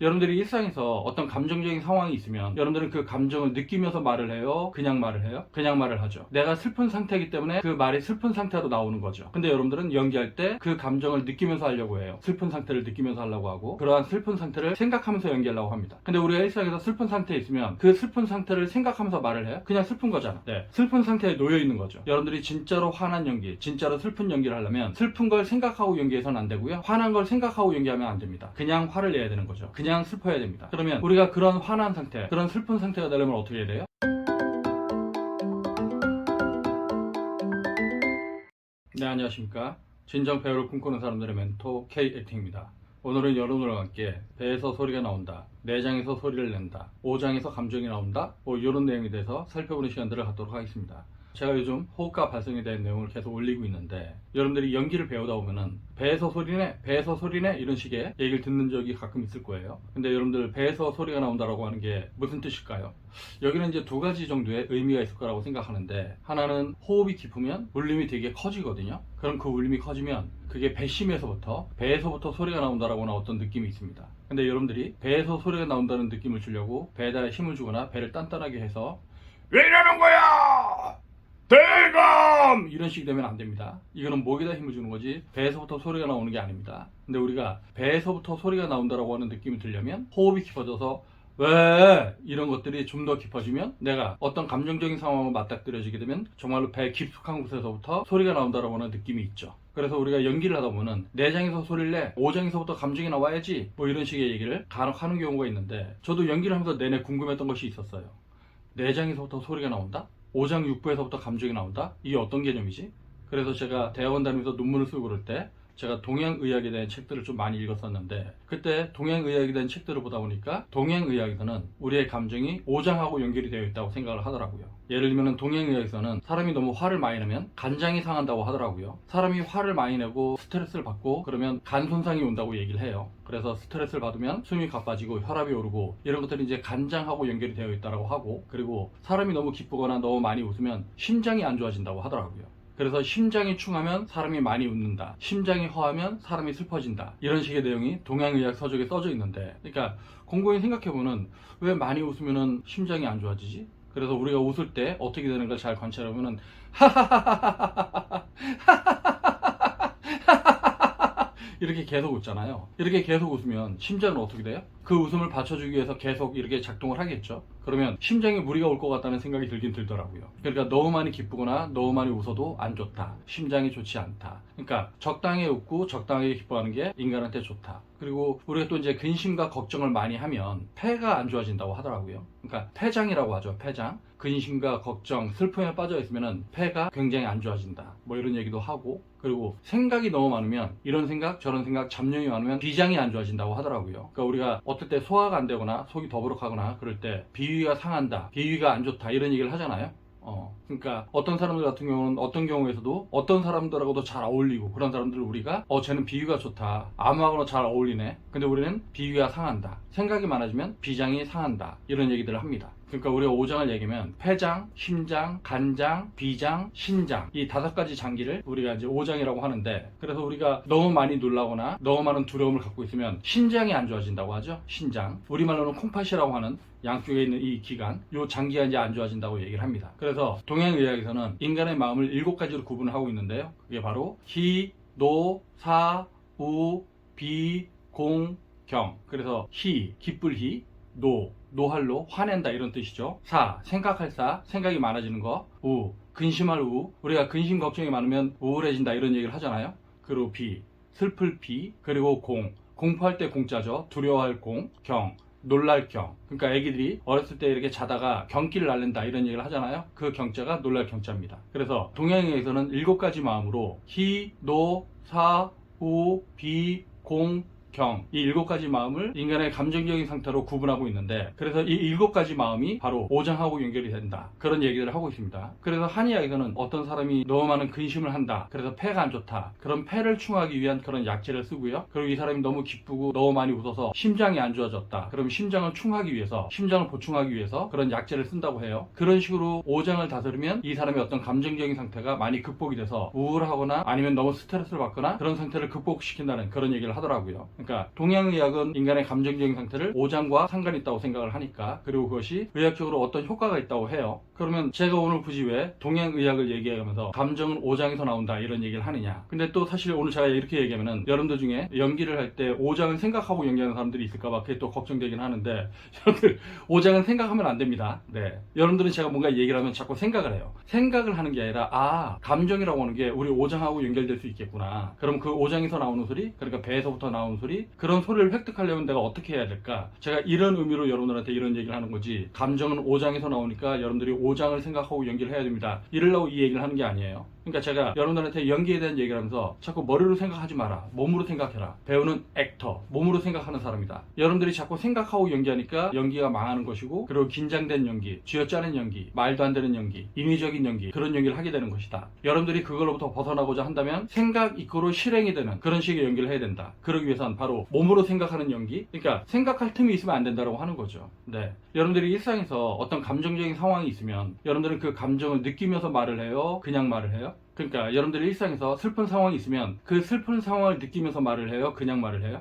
여러분들이 일상에서 어떤 감정적인 상황이 있으면 여러분들은 그 감정을 느끼면서 말을 해요? 그냥 말을 해요? 그냥 말을 하죠. 내가 슬픈 상태이기 때문에 그 말이 슬픈 상태로 나오는 거죠. 근데 여러분들은 연기할 때 그 감정을 느끼면서 하려고 해요. 슬픈 상태를 느끼면서 하려고 하고, 그러한 슬픈 상태를 생각하면서 연기하려고 합니다. 근데 우리가 일상에서 슬픈 상태에 있으면 그 슬픈 상태를 생각하면서 말을 해요? 그냥 슬픈 거잖아. 네, 슬픈 상태에 놓여 있는 거죠. 여러분들이 진짜로 화난 연기, 진짜로 슬픈 연기를 하려면 슬픈 걸 생각하고 연기해서는 안 되고요, 화난 걸 생각하고 연기하면 안 됩니다. 그냥 화를 내야 되는 거죠. 그냥 슬퍼야 됩니다. 그러면 우리가 그런 화난 상태, 그런 슬픈 상태가 되려면 어떻게 해야 돼요? 네, 안녕하십니까. 진정 배우를 꿈꾸는 사람들의 멘토 K액팅입니다. 오늘은 여러분들과 함께 배에서 소리가 나온다, 내장에서 소리를 낸다, 오장에서 감정이 나온다, 이런 내용에 대해서 살펴보는 시간들을 갖도록 하겠습니다. 제가 요즘 호흡과 발성에 대한 내용을 계속 올리고 있는데, 여러분들이 연기를 배우다 보면은 배에서 소리네, 배에서 소리네 이런 식의 얘기를 듣는 적이 가끔 있을 거예요. 근데 여러분들, 배에서 소리가 나온다라고 하는 게 무슨 뜻일까요? 여기는 이제 두 가지 정도의 의미가 있을 거라고 생각하는데, 하나는 호흡이 깊으면 울림이 되게 커지거든요. 그럼 그 울림이 커지면 그게 배에서부터 소리가 나온다라고 하는 어떤 느낌이 있습니다. 근데 여러분들이 배에서 소리가 나온다는 느낌을 주려고 배에다 힘을 주거나 배를 단단하게 해서 왜 이러는 거야! 대감! 이런 식이 되면 안 됩니다. 이거는 목에다 힘을 주는 거지 배에서부터 소리가 나오는 게 아닙니다. 근데 우리가 배에서부터 소리가 나온다라고 하는 느낌이 들려면 호흡이 깊어져서 왜 이런 것들이 좀 더 깊어지면 내가 어떤 감정적인 상황을 맞닥뜨려지게 되면 정말로 배 깊숙한 곳에서부터 소리가 나온다라고 하는 느낌이 있죠. 그래서 우리가 연기를 하다 보면 내장에서 소리를 내, 오장에서부터 감정이 나와야지, 이런 식의 얘기를 간혹 하는 경우가 있는데, 저도 연기를 하면서 내내 궁금했던 것이 있었어요. 내장에서부터 소리가 나온다? 오장 육부에서부터 감정이 나온다? 이게 어떤 개념이지? 그래서 제가 대학원 다니면서 논문을 쓰고 그럴 때 제가 동양의학에 대한 책들을 좀 많이 읽었었는데, 그때 동양의학에 대한 책들을 보다 보니까 동양의학에서는 우리의 감정이 오장하고 연결이 되어 있다고 생각을 하더라고요. 예를 들면 동양의학에서는 사람이 너무 화를 많이 내면 간장이 상한다고 하더라고요. 사람이 화를 많이 내고 스트레스를 받고 그러면 간 손상이 온다고 얘기를 해요. 그래서 스트레스를 받으면 숨이 가빠지고 혈압이 오르고 이런 것들이 이제 간장하고 연결이 되어 있다고 하고, 그리고 사람이 너무 기쁘거나 너무 많이 웃으면 심장이 안 좋아진다고 하더라고요. 그래서 심장이 충하면 사람이 많이 웃는다, 심장이 허하면 사람이 슬퍼진다, 이런 식의 내용이 동양의학 서적에 써져 있는데, 그러니까 곰곰이 생각해보면 왜 많이 웃으면 심장이 안 좋아지지? 그래서 우리가 웃을 때 어떻게 되는 걸 잘 관찰해보면 하하하하하하하하 이렇게 계속 웃잖아요. 이렇게 계속 웃으면 심장은 어떻게 돼요? 그 웃음을 받쳐주기 위해서 계속 이렇게 작동을 하겠죠. 그러면 심장에 무리가 올 것 같다는 생각이 들긴 들더라고요. 그러니까 너무 많이 기쁘거나 너무 많이 웃어도 안 좋다, 심장이 좋지 않다. 그러니까 적당히 웃고 적당히 기뻐하는 게 인간한테 좋다. 그리고 우리가 또 이제 근심과 걱정을 많이 하면 폐가 안 좋아진다고 하더라고요. 그러니까 폐장이라고 하죠. 폐장. 근심과 걱정, 슬픔에 빠져 있으면 폐가 굉장히 안 좋아진다, 이런 얘기도 하고, 그리고 생각이 너무 많으면, 이런 생각 저런 생각 잡념이 많으면 비장이 안 좋아진다고 하더라고요. 그러니까 우리가 어떨 때 소화가 안 되거나 속이 더부룩하거나 그럴 때 비위가 상한다, 비위가 안 좋다, 이런 얘기를 하잖아요. 그러니까 어떤 사람들 같은 경우는 어떤 경우에서도 어떤 사람들하고도 잘 어울리고, 그런 사람들을 우리가 쟤는 비위가 좋다, 아무하고나 잘 어울리네. 근데 우리는 비위가 상한다, 생각이 많아지면 비장이 상한다, 이런 얘기들을 합니다. 그러니까 우리가 오장을 얘기하면 폐장, 심장, 간장, 비장, 신장, 이 5가지 장기를 우리가 이제 오장이라고 하는데, 그래서 우리가 너무 많이 놀라거나 너무 많은 두려움을 갖고 있으면 신장이 안 좋아진다고 하죠. 신장. 우리말로는 콩팥이라고 하는 양쪽에 있는 이 기관, 요 장기가 이제 안 좋아진다고 얘기를 합니다. 그래서 동양의학에서는 인간의 마음을 7가지로 구분을 하고 있는데요. 그게 바로 희, 노, 사, 우, 비, 공, 경. 그래서 희, 기쁠 희, 노, 노할로 화낸다, 이런 뜻이죠. 사, 생각할 사, 생각이 많아지는 거. 우, 근심할 우, 우리가 근심 걱정이 많으면 우울해진다, 이런 얘기를 하잖아요. 그리고 비, 슬플 비. 그리고 공, 공포할 때 공자죠. 두려워할 공. 경, 놀랄 경. 그러니까 애기들이 어렸을 때 이렇게 자다가 경기를 앓는다, 이런 얘기를 하잖아요. 그 경자가 놀랄 경자입니다. 그래서 동양에서는 7가지 마음으로 희, 노, 사, 우, 비, 공, 경, 이 7가지 마음을 인간의 감정적인 상태로 구분하고 있는데, 그래서 이 7가지 마음이 바로 오장하고 연결이 된다, 그런 얘기를 하고 있습니다. 그래서 한의학에서는 어떤 사람이 너무 많은 근심을 한다, 그래서 폐가 안 좋다, 그런 폐를 충하기 위한 그런 약재를 쓰고요. 그리고 이 사람이 너무 기쁘고 너무 많이 웃어서 심장이 안 좋아졌다, 그럼 심장을 충하기 위해서, 심장을 보충하기 위해서 그런 약재를 쓴다고 해요. 그런 식으로 오장을 다스리면 이 사람의 어떤 감정적인 상태가 많이 극복이 돼서 우울하거나 아니면 너무 스트레스를 받거나 그런 상태를 극복시킨다는 그런 얘기를 하더라고요. 그러니까 동양의학은 인간의 감정적인 상태를 오장과 상관이 있다고 생각을 하니까, 그리고 그것이 의학적으로 어떤 효과가 있다고 해요. 그러면 제가 오늘 굳이 왜 동양의학을 얘기하면서 감정은 오장에서 나온다 이런 얘기를 하느냐. 근데 또 사실 오늘 제가 이렇게 얘기하면은 여러분들 중에 연기를 할 때 오장을 생각하고 연기하는 사람들이 있을까봐 그게 또 걱정되긴 하는데, 여러분들 오장은 생각하면 안 됩니다. 네. 여러분들은 제가 뭔가 얘기를 하면 자꾸 생각을 해요. 생각을 하는 게 아니라 감정이라고 하는 게 우리 오장하고 연결될 수 있겠구나. 그럼 그 오장에서 나오는 소리, 그러니까 배에서부터 나오는 소리, 그런 소리를 획득하려면 내가 어떻게 해야 될까? 제가 이런 의미로 여러분들한테 이런 얘기를 하는 거지, 감정은 오장에서 나오니까 여러분들이 오장을 생각하고 연기를 해야 됩니다, 이러려고 이 얘기를 하는 게 아니에요. 그러니까 제가 여러분들한테 연기에 대한 얘기를 하면서 자꾸 머리로 생각하지 마라, 몸으로 생각해라. 배우는 액터, 몸으로 생각하는 사람이다. 여러분들이 자꾸 생각하고 연기하니까 연기가 망하는 것이고, 그리고 긴장된 연기, 쥐어짜는 연기, 말도 안 되는 연기, 인위적인 연기, 그런 연기를 하게 되는 것이다. 여러분들이 그걸로부터 벗어나고자 한다면 생각 이꼬로 실행이 되는 그런 식의 연기를 해야 된다. 그러기 위해선 바로 몸으로 생각하는 연기, 그러니까 생각할 틈이 있으면 안 된다고 하는 거죠. 네. 여러분들이 일상에서 어떤 감정적인 상황이 있으면 여러분들은 그 감정을 느끼면서 말을 해요, 그냥 말을 해요? 그러니까 여러분들이 일상에서 슬픈 상황이 있으면 그 슬픈 상황을 느끼면서 말을 해요, 그냥 말을 해요?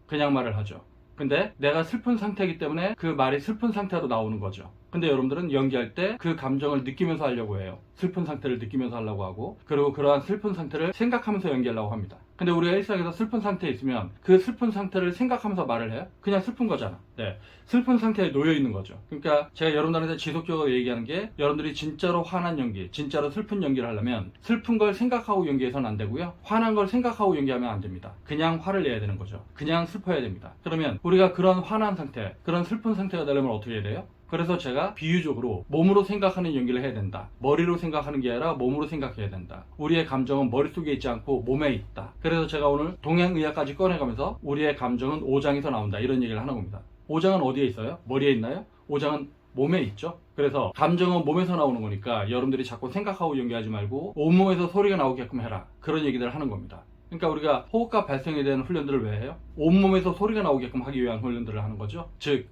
그냥 말을 하죠. 근데 내가 슬픈 상태이기 때문에 그 말이 슬픈 상태로 나오는 거죠. 근데 여러분들은 연기할 때 그 감정을 느끼면서 하려고 해요. 슬픈 상태를 느끼면서 하려고 하고, 그리고 그러한 슬픈 상태를 생각하면서 연기하려고 합니다. 근데 우리가 일상에서 슬픈 상태에 있으면 그 슬픈 상태를 생각하면서 말을 해요? 그냥 슬픈 거잖아. 네. 슬픈 상태에 놓여 있는 거죠. 그러니까 제가 여러분들한테 지속적으로 얘기하는 게, 여러분들이 진짜로 화난 연기, 진짜로 슬픈 연기를 하려면 슬픈 걸 생각하고 연기해서는 안 되고요, 화난 걸 생각하고 연기하면 안 됩니다. 그냥 화를 내야 되는 거죠. 그냥 슬퍼야 됩니다. 그러면 우리가 그런 화난 상태, 그런 슬픈 상태가 되려면 어떻게 해야 돼요? 그래서 제가 비유적으로 몸으로 생각하는 연기를 해야 된다. 머리로 생각하는 게 아니라 몸으로 생각해야 된다. 우리의 감정은 머릿속에 있지 않고 몸에 있다. 그래서 제가 오늘 동양의학까지 꺼내가면서 우리의 감정은 오장에서 나온다, 이런 얘기를 하는 겁니다. 오장은 어디에 있어요? 머리에 있나요? 오장은 몸에 있죠. 그래서 감정은 몸에서 나오는 거니까 여러분들이 자꾸 생각하고 연기하지 말고 온몸에서 소리가 나오게끔 해라, 그런 얘기들을 하는 겁니다. 그러니까 우리가 호흡과 발성에 대한 훈련들을 왜 해요? 온몸에서 소리가 나오게끔 하기 위한 훈련들을 하는 거죠. 즉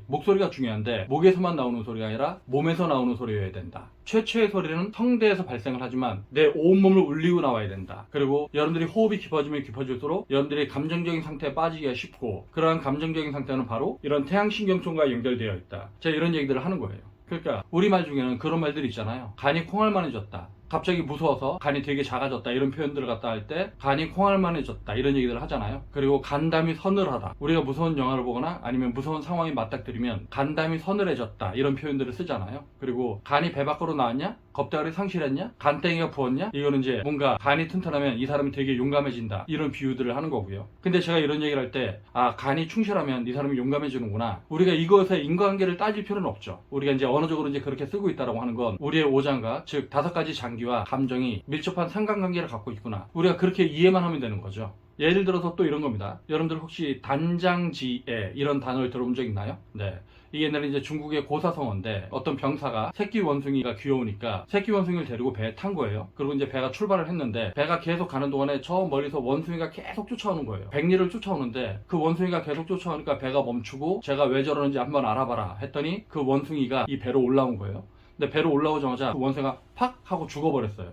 목소리가 중요한데, 목에서만 나오는 소리가 아니라 몸에서 나오는 소리여야 된다. 최초의 소리는 성대에서 발생을 하지만 내 온몸을 울리고 나와야 된다. 그리고 여러분들이 호흡이 깊어지면 깊어질수록 여러분들이 감정적인 상태에 빠지기가 쉽고, 그러한 감정적인 상태는 바로 이런 태양신경통과 연결되어 있다. 제가 이런 얘기들을 하는 거예요. 그러니까 우리말 중에는 그런 말들이 있잖아요. 간이 콩알만해졌다, 갑자기 무서워서 간이 되게 작아졌다, 이런 표현들을 갖다 할 때 간이 콩알만해졌다, 이런 얘기들을 하잖아요. 그리고 간담이 서늘하다, 우리가 무서운 영화를 보거나 아니면 무서운 상황이 맞닥뜨리면 간담이 서늘해졌다, 이런 표현들을 쓰잖아요. 그리고 간이 배 밖으로 나왔냐? 겁대가리 상실했냐? 간땡이가 부었냐? 이거는 이제 뭔가 간이 튼튼하면 이 사람이 되게 용감해진다, 이런 비유들을 하는 거고요. 근데 제가 이런 얘기를 할 때, 간이 충실하면 이 사람이 용감해지는구나, 우리가 이것의 인과관계를 따질 필요는 없죠. 우리가 이제 언어적으로 이제 그렇게 쓰고 있다라고 하는 건 우리의 오장과, 즉 5가지 장기와 감정이 밀접한 상관관계를 갖고 있구나, 우리가 그렇게 이해만 하면 되는 거죠. 예를 들어서 또 이런 겁니다. 여러분들 혹시 단장지애 이런 단어를 들어본 적 있나요? 네. 이게 옛날에 이제 중국의 고사성어인데, 어떤 병사가 새끼 원숭이가 귀여우니까 새끼 원숭이를 데리고 배에 탄 거예요. 그리고 이제 배가 출발을 했는데, 배가 계속 가는 동안에 저 멀리서 원숭이가 계속 쫓아오는 거예요. 백리를 쫓아오는데 그 원숭이가 계속 쫓아오니까 배가 멈추고, 제가 왜 저러는지 한번 알아봐라 했더니 그 원숭이가 이 배로 올라온 거예요. 근데 배로 올라오자마자 그 원숭이가 팍 하고 죽어버렸어요.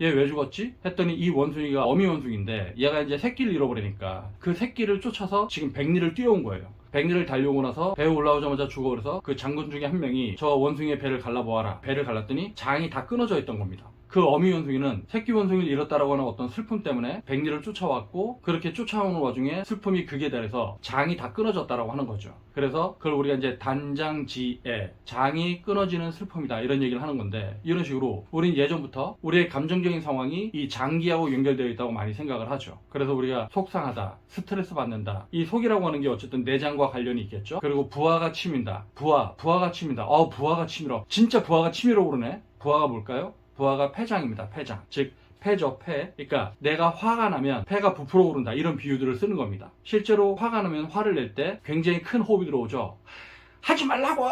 얘 왜 죽었지? 했더니 이 원숭이가 어미 원숭이인데, 얘가 이제 새끼를 잃어버리니까 그 새끼를 쫓아서 지금 백리를 뛰어온 거예요. 백리를 달려오고 나서 배에 올라오자마자 죽어버려서 그 장군 중에 한 명이 저 원숭이의 배를 갈라보아라, 배를 갈랐더니 장이 다 끊어져 있던 겁니다. 그 어미 원숭이는 새끼 원숭이를 잃었다라고 하는 어떤 슬픔 때문에 백리를 쫓아왔고, 그렇게 쫓아오는 와중에 슬픔이 극에 달해서 장이 다 끊어졌다라고 하는 거죠. 그래서 그걸 우리가 이제 단장지애, 장이 끊어지는 슬픔이다, 이런 얘기를 하는 건데, 이런 식으로 우린 예전부터 우리의 감정적인 상황이 이 장기하고 연결되어 있다고 많이 생각을 하죠. 그래서 우리가 속상하다, 스트레스 받는다, 이 속이라고 하는 게 어쨌든 내장과 관련이 있겠죠. 그리고 부하가 치민다, 부하가 치민다, 부하가 치밀어, 진짜 부하가 치밀어 오르네. 부하가 뭘까요? 부하가 폐장입니다. 폐장. 즉 폐죠, 폐. 그러니까 내가 화가 나면 폐가 부풀어 오른다, 이런 비유들을 쓰는 겁니다. 실제로 화가 나면, 화를 낼 때 굉장히 큰 호흡이 들어오죠. 하지 말라고!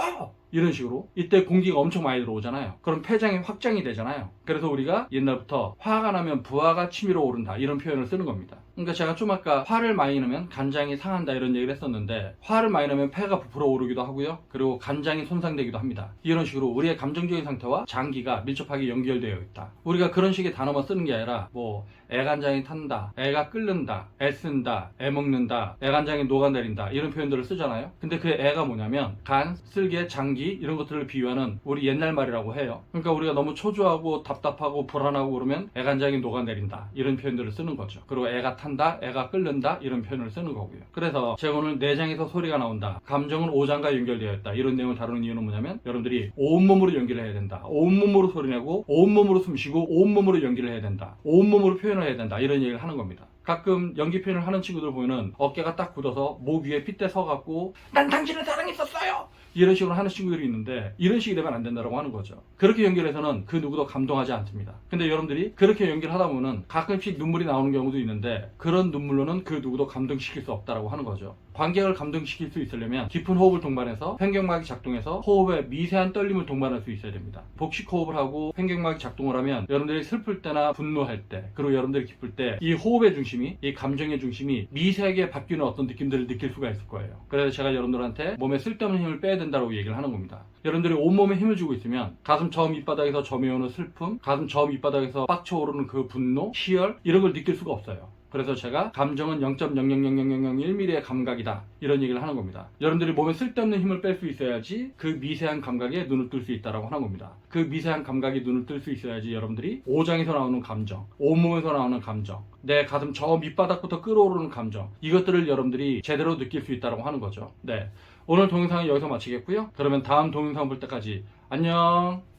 이런 식으로. 이때 공기가 엄청 많이 들어오잖아요. 그럼 폐장이 확장이 되잖아요. 그래서 우리가 옛날부터 화가 나면 부하가 치밀어 오른다 이런 표현을 쓰는 겁니다. 그러니까 제가 좀 아까 화를 많이 넣으면 간장이 상한다 이런 얘기를 했었는데, 화를 많이 넣으면 폐가 부풀어 오르기도 하고요. 그리고 간장이 손상되기도 합니다. 이런 식으로 우리의 감정적인 상태와 장기가 밀접하게 연결되어 있다. 우리가 그런 식의 단어만 쓰는 게 아니라 뭐 애간장이 탄다, 애가 끓는다, 애쓴다, 애먹는다, 애간장이 녹아내린다 이런 표현들을 쓰잖아요. 근데 그 애가 뭐냐면 간, 쓸개, 장기 이런 것들을 비유하는 우리 옛날 말이라고 해요. 그러니까 우리가 너무 초조하고 답답하고 불안하고 그러면 애간장이 녹아내린다 이런 표현들을 쓰는 거죠. 그리고 애가 탄다, 애가 끓는다 이런 표현을 쓰는 거고요. 그래서 제가 오늘 내장에서 소리가 나온다, 감정은 오장과 연결되어 있다 이런 내용을 다루는 이유는 뭐냐면, 여러분들이 온몸으로 연결을 해야 된다, 온몸으로 소리내고 온몸으로 숨쉬고 온몸으로 연결을 해야 된다, 온몸으로 표현을 해야 된다 이런 얘기를 하는 겁니다. 가끔 연기 표현을 하는 친구들 보면은 어깨가 딱 굳어서 목 위에 핏대 서갖고 난 당신을 사랑했었어요 이런 식으로 하는 친구들이 있는데, 이런 식이 되면 안 된다고 하는 거죠. 그렇게 연결해서는 그 누구도 감동하지 않습니다. 근데 여러분들이 그렇게 연결하다 보면 가끔씩 눈물이 나오는 경우도 있는데, 그런 눈물로는 그 누구도 감동시킬 수 없다고 하는 거죠. 관객을 감동시킬 수 있으려면 깊은 호흡을 동반해서 횡격막이 작동해서 호흡에 미세한 떨림을 동반할 수 있어야 됩니다. 복식 호흡을 하고 횡격막이 작동을 하면 여러분들이 슬플 때나 분노할 때, 그리고 여러분들이 기쁠 때 이 호흡의 중심이, 이 감정의 중심이 미세하게 바뀌는 어떤 느낌들을 느낄 수가 있을 거예요. 그래서 제가 여러분들한테 몸에 쓸데없는 힘을 빼야 된다고 얘기를 하는 겁니다. 여러분들이 온몸에 힘을 주고 있으면 가슴 저 밑바닥에서 저며오는 슬픔, 가슴 저 밑바닥에서 빡쳐오르는 그 분노, 희열 이런 걸 느낄 수가 없어요. 그래서 제가 감정은 0.0000001mm의 감각이다 이런 얘기를 하는 겁니다. 여러분들이 몸에 쓸데없는 힘을 뺄 수 있어야지 그 미세한 감각에 눈을 뜰 수 있다고 하는 겁니다. 그 미세한 감각에 눈을 뜰 수 있어야지 여러분들이 오장에서 나오는 감정, 온몸에서 나오는 감정, 내 가슴 저 밑바닥부터 끓어오르는 감정, 이것들을 여러분들이 제대로 느낄 수 있다고 하는 거죠. 네, 오늘 동영상은 여기서 마치겠고요. 그러면 다음 동영상 볼 때까지 안녕.